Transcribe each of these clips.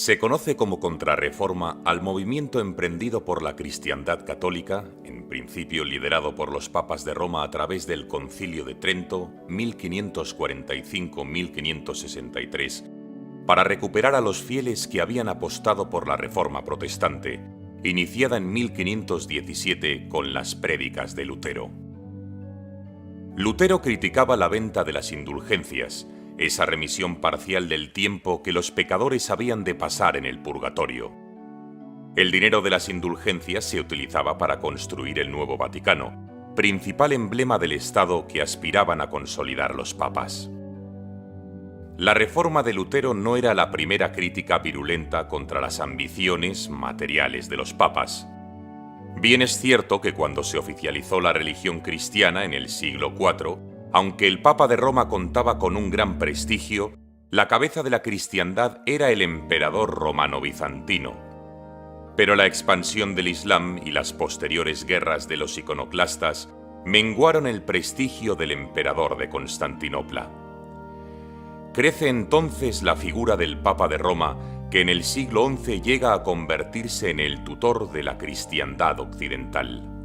Se conoce como Contrarreforma al movimiento emprendido por la cristiandad católica, en principio liderado por los papas de Roma a través del Concilio de Trento, 1545-1563, para recuperar a los fieles que habían apostado por la Reforma protestante, iniciada en 1517 con las prédicas de Lutero. Lutero criticaba la venta de las indulgencias, esa remisión parcial del tiempo que los pecadores habían de pasar en el purgatorio. El dinero de las indulgencias se utilizaba para construir el nuevo Vaticano, principal emblema del Estado que aspiraban a consolidar los papas. La reforma de Lutero no era la primera crítica virulenta contra las ambiciones materiales de los papas. Bien es cierto que cuando se oficializó la religión cristiana en el siglo IV, aunque el Papa de Roma contaba con un gran prestigio, la cabeza de la cristiandad era el emperador romano bizantino. Pero la expansión del Islam y las posteriores guerras de los iconoclastas menguaron el prestigio del emperador de Constantinopla. Crece entonces la figura del Papa de Roma, que en el siglo XI llega a convertirse en el tutor de la cristiandad occidental.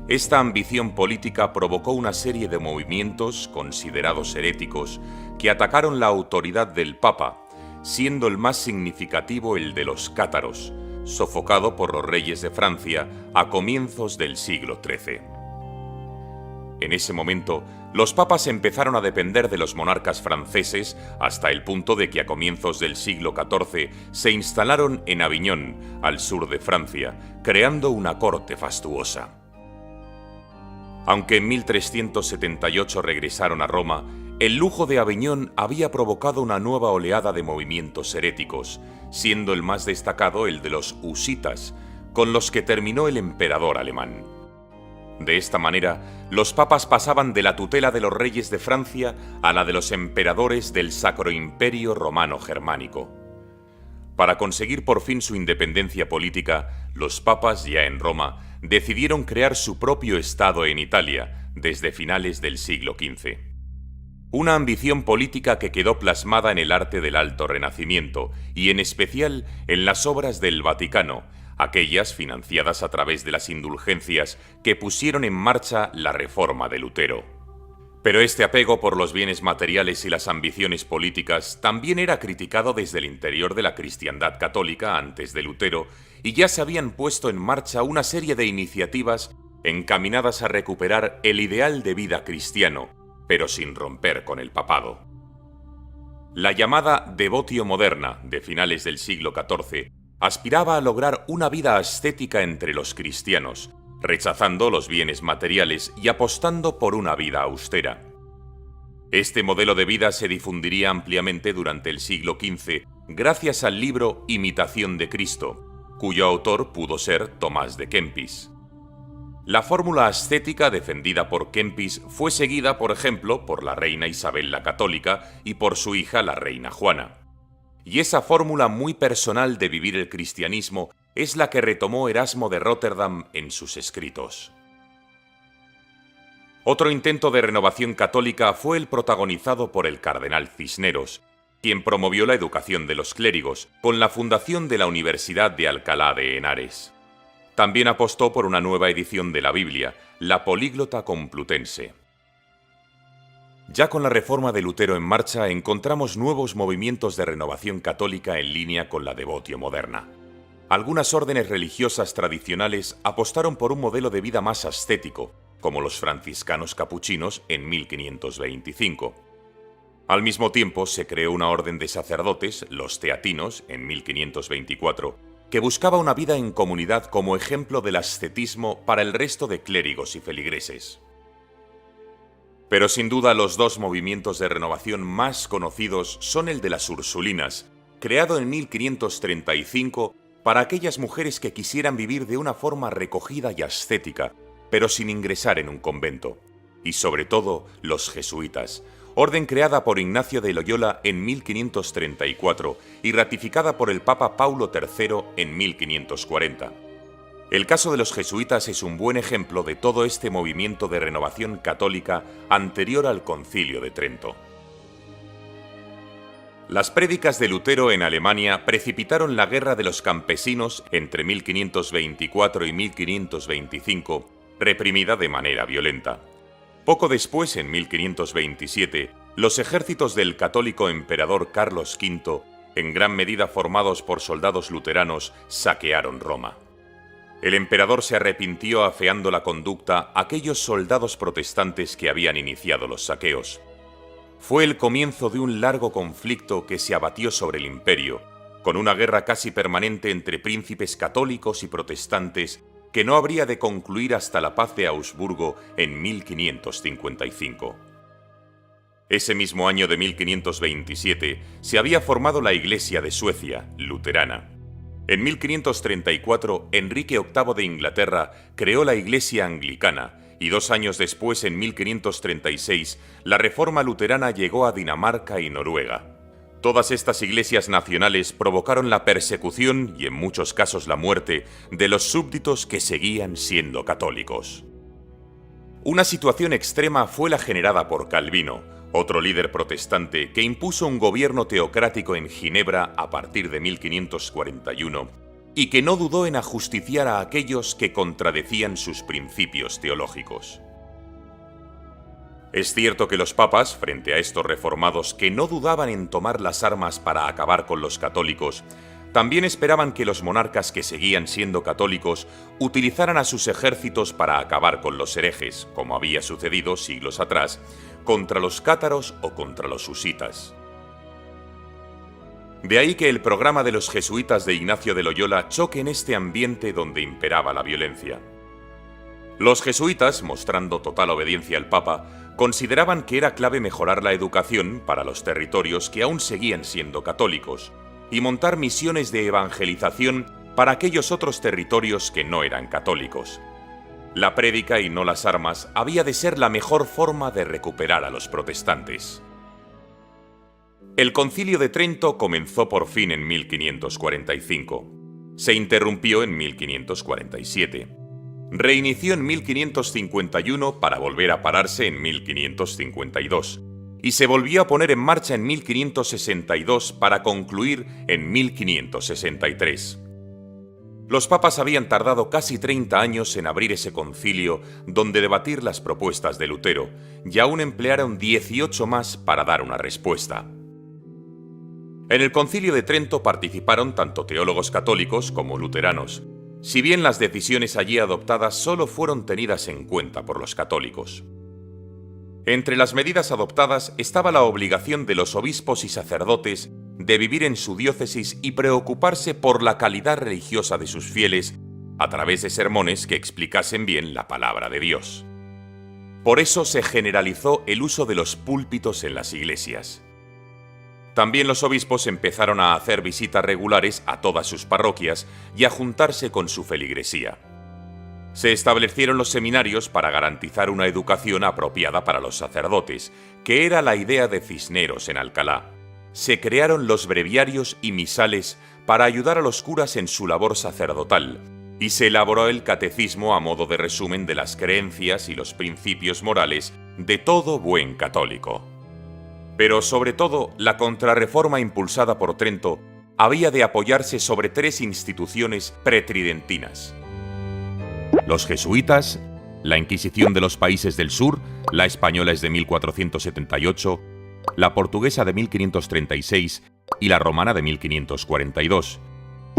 Esta ambición política provocó una serie de movimientos considerados heréticos que atacaron la autoridad del Papa, siendo el más significativo el de los cátaros, sofocado por los reyes de Francia a comienzos del siglo XIII. En ese momento, los papas empezaron a depender de los monarcas franceses hasta el punto de que a comienzos del siglo XIV se instalaron en Aviñón, al sur de Francia, creando una corte fastuosa. Aunque en 1378 regresaron a Roma, el lujo de Aviñón había provocado una nueva oleada de movimientos heréticos, siendo el más destacado el de los husitas, con los que terminó el emperador alemán. De esta manera, los papas pasaban de la tutela de los reyes de Francia a la de los emperadores del Sacro Imperio Romano Germánico. Para conseguir por fin su independencia política, los papas, ya en Roma, decidieron crear su propio Estado en Italia, desde finales del siglo XV. Una ambición política que quedó plasmada en el arte del Alto Renacimiento y en especial en las obras del Vaticano, aquellas financiadas a través de las indulgencias que pusieron en marcha la reforma de Lutero. Pero este apego por los bienes materiales y las ambiciones políticas también era criticado desde el interior de la cristiandad católica antes de Lutero, y ya se habían puesto en marcha una serie de iniciativas encaminadas a recuperar el ideal de vida cristiano, pero sin romper con el papado. La llamada devotio moderna de finales del siglo XIV aspiraba a lograr una vida ascética entre los cristianos, rechazando los bienes materiales y apostando por una vida austera. Este modelo de vida se difundiría ampliamente durante el siglo XV gracias al libro Imitación de Cristo, cuyo autor pudo ser Tomás de Kempis. La fórmula ascética defendida por Kempis fue seguida, por ejemplo, por la reina Isabel la Católica y por su hija la reina Juana. Y esa fórmula muy personal de vivir el cristianismo es la que retomó Erasmo de Róterdam en sus escritos. Otro intento de renovación católica fue el protagonizado por el cardenal Cisneros, quien promovió la educación de los clérigos con la fundación de la Universidad de Alcalá de Henares. También apostó por una nueva edición de la Biblia, la Políglota Complutense. Ya con la reforma de Lutero en marcha, encontramos nuevos movimientos de renovación católica en línea con la devotio moderna. Algunas órdenes religiosas tradicionales apostaron por un modelo de vida más ascético, como los franciscanos capuchinos en 1525. Al mismo tiempo, se creó una orden de sacerdotes, los teatinos, en 1524, que buscaba una vida en comunidad como ejemplo del ascetismo para el resto de clérigos y feligreses. Pero sin duda los dos movimientos de renovación más conocidos son el de las Ursulinas, creado en 1535 para aquellas mujeres que quisieran vivir de una forma recogida y ascética, pero sin ingresar en un convento, y sobre todo los jesuitas, orden creada por Ignacio de Loyola en 1534 y ratificada por el Papa Paulo III en 1540. El caso de los jesuitas es un buen ejemplo de todo este movimiento de renovación católica anterior al Concilio de Trento. Las prédicas de Lutero en Alemania precipitaron la guerra de los campesinos entre 1524 y 1525, reprimida de manera violenta. Poco después, en 1527, los ejércitos del católico emperador Carlos V, en gran medida formados por soldados luteranos, saquearon Roma. El emperador se arrepintió afeando la conducta a aquellos soldados protestantes que habían iniciado los saqueos. Fue el comienzo de un largo conflicto que se abatió sobre el imperio, con una guerra casi permanente entre príncipes católicos y protestantes que no habría de concluir hasta la paz de Augsburgo en 1555. Ese mismo año de 1527 se había formado la Iglesia de Suecia, luterana. En 1534, Enrique VIII de Inglaterra creó la Iglesia anglicana, y 2 años después, en 1536, la Reforma luterana llegó a Dinamarca y Noruega. Todas estas iglesias nacionales provocaron la persecución y en muchos casos la muerte de los súbditos que seguían siendo católicos. Una situación extrema fue la generada por Calvino, otro líder protestante que impuso un gobierno teocrático en Ginebra a partir de 1541 y que no dudó en ajusticiar a aquellos que contradecían sus principios teológicos. Es cierto que los papas, frente a estos reformados que no dudaban en tomar las armas para acabar con los católicos, también esperaban que los monarcas que seguían siendo católicos utilizaran a sus ejércitos para acabar con los herejes, como había sucedido siglos atrás, contra los cátaros o contra los husitas. De ahí que el programa de los jesuitas de Ignacio de Loyola choque en este ambiente donde imperaba la violencia. Los jesuitas, mostrando total obediencia al Papa, consideraban que era clave mejorar la educación para los territorios que aún seguían siendo católicos y montar misiones de evangelización para aquellos otros territorios que no eran católicos. La prédica y no las armas había de ser la mejor forma de recuperar a los protestantes. El Concilio de Trento comenzó por fin en 1545. Se interrumpió en 1547. Reinició en 1551 para volver a pararse en 1552. Y se volvió a poner en marcha en 1562 para concluir en 1563. Los papas habían tardado casi 30 años en abrir ese concilio donde debatir las propuestas de Lutero, y aún emplearon 18 más para dar una respuesta. En el Concilio de Trento participaron tanto teólogos católicos como luteranos, si bien las decisiones allí adoptadas solo fueron tenidas en cuenta por los católicos. Entre las medidas adoptadas estaba la obligación de los obispos y sacerdotes de vivir en su diócesis y preocuparse por la calidad religiosa de sus fieles a través de sermones que explicasen bien la palabra de Dios. Por eso se generalizó el uso de los púlpitos en las iglesias. También los obispos empezaron a hacer visitas regulares a todas sus parroquias y a juntarse con su feligresía. Se establecieron los seminarios para garantizar una educación apropiada para los sacerdotes, que era la idea de Cisneros en Alcalá. Se crearon los breviarios y misales para ayudar a los curas en su labor sacerdotal, y se elaboró el catecismo a modo de resumen de las creencias y los principios morales de todo buen católico. Pero sobre todo, la contrarreforma impulsada por Trento había de apoyarse sobre 3 instituciones pretridentinas: los jesuitas, la Inquisición de los países del sur, la española es de 1478, la portuguesa de 1536 y la romana de 1542,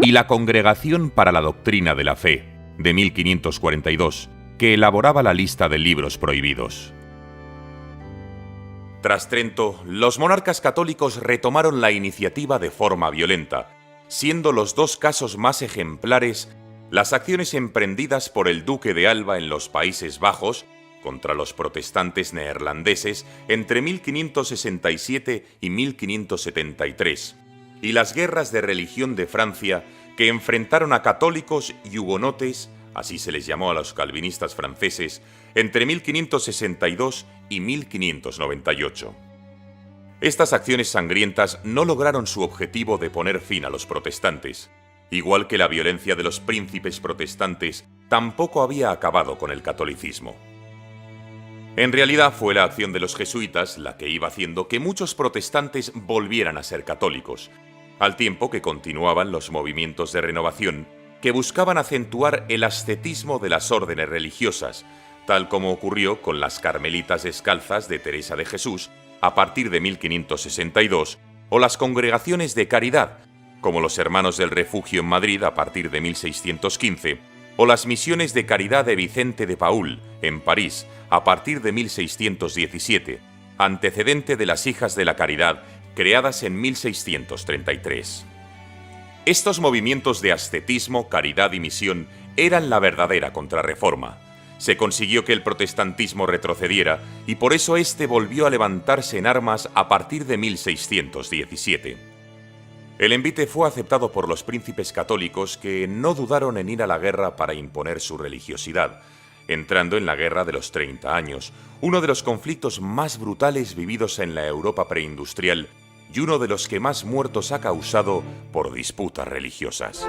y la Congregación para la Doctrina de la Fe, de 1542, que elaboraba la lista de libros prohibidos. Tras Trento, los monarcas católicos retomaron la iniciativa de forma violenta, siendo los 2 casos más ejemplares las acciones emprendidas por el duque de Alba en los Países Bajos contra los protestantes neerlandeses entre 1567 y 1573, y las guerras de religión de Francia que enfrentaron a católicos y hugonotes, así se les llamó a los calvinistas franceses, entre 1562 y 1598. Estas acciones sangrientas no lograron su objetivo de poner fin a los protestantes, igual que la violencia de los príncipes protestantes tampoco había acabado con el catolicismo. En realidad fue la acción de los jesuitas la que iba haciendo que muchos protestantes volvieran a ser católicos, al tiempo que continuaban los movimientos de renovación que buscaban acentuar el ascetismo de las órdenes religiosas, tal como ocurrió con las Carmelitas Descalzas de Teresa de Jesús a partir de 1562, o las congregaciones de caridad, como los Hermanos del Refugio en Madrid a partir de 1615, o las misiones de caridad de Vicente de Paúl, en París, a partir de 1617, antecedente de las Hijas de la Caridad, creadas en 1633. Estos movimientos de ascetismo, caridad y misión eran la verdadera contrarreforma. Se consiguió que el protestantismo retrocediera y por eso éste volvió a levantarse en armas a partir de 1617. El envite fue aceptado por los príncipes católicos que no dudaron en ir a la guerra para imponer su religiosidad, entrando en la Guerra de los 30 años, uno de los conflictos más brutales vividos en la Europa preindustrial y uno de los que más muertos ha causado por disputas religiosas.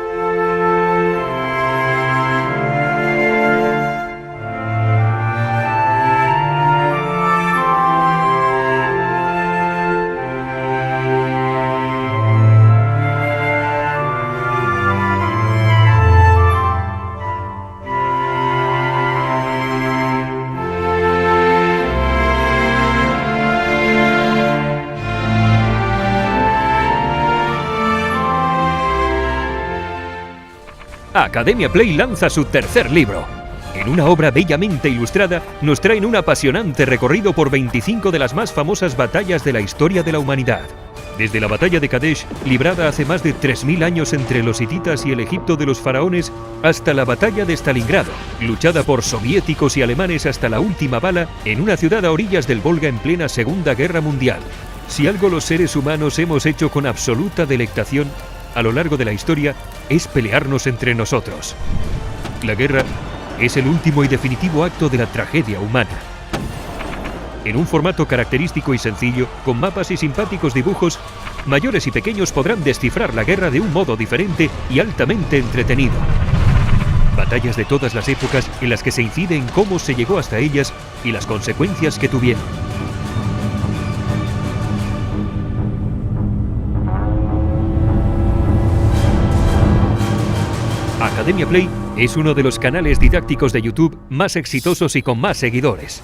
Academia Play lanza su tercer libro. En una obra bellamente ilustrada, nos traen un apasionante recorrido por 25 de las más famosas batallas de la historia de la humanidad. Desde la batalla de Kadesh, librada hace más de 3000 años entre los hititas y el Egipto de los faraones, hasta la batalla de Stalingrado, luchada por soviéticos y alemanes hasta la última bala en una ciudad a orillas del Volga en plena Segunda Guerra Mundial. Si algo los seres humanos hemos hecho con absoluta delectación a lo largo de la historia, es pelearnos entre nosotros. La guerra es el último y definitivo acto de la tragedia humana. En un formato característico y sencillo, con mapas y simpáticos dibujos, mayores y pequeños podrán descifrar la guerra de un modo diferente y altamente entretenido. Batallas de todas las épocas en las que se incide en cómo se llegó hasta ellas y las consecuencias que tuvieron. Academia Play es uno de los canales didácticos de YouTube más exitosos y con más seguidores.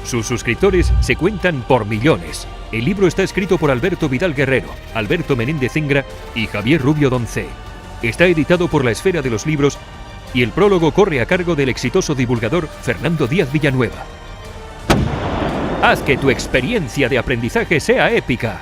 Sus suscriptores se cuentan por millones. El libro está escrito por Alberto Vidal Guerrero, Alberto Menéndez Zengra y Javier Rubio Doncé. Está editado por La Esfera de los Libros y el prólogo corre a cargo del exitoso divulgador Fernando Díaz Villanueva. Haz que tu experiencia de aprendizaje sea épica.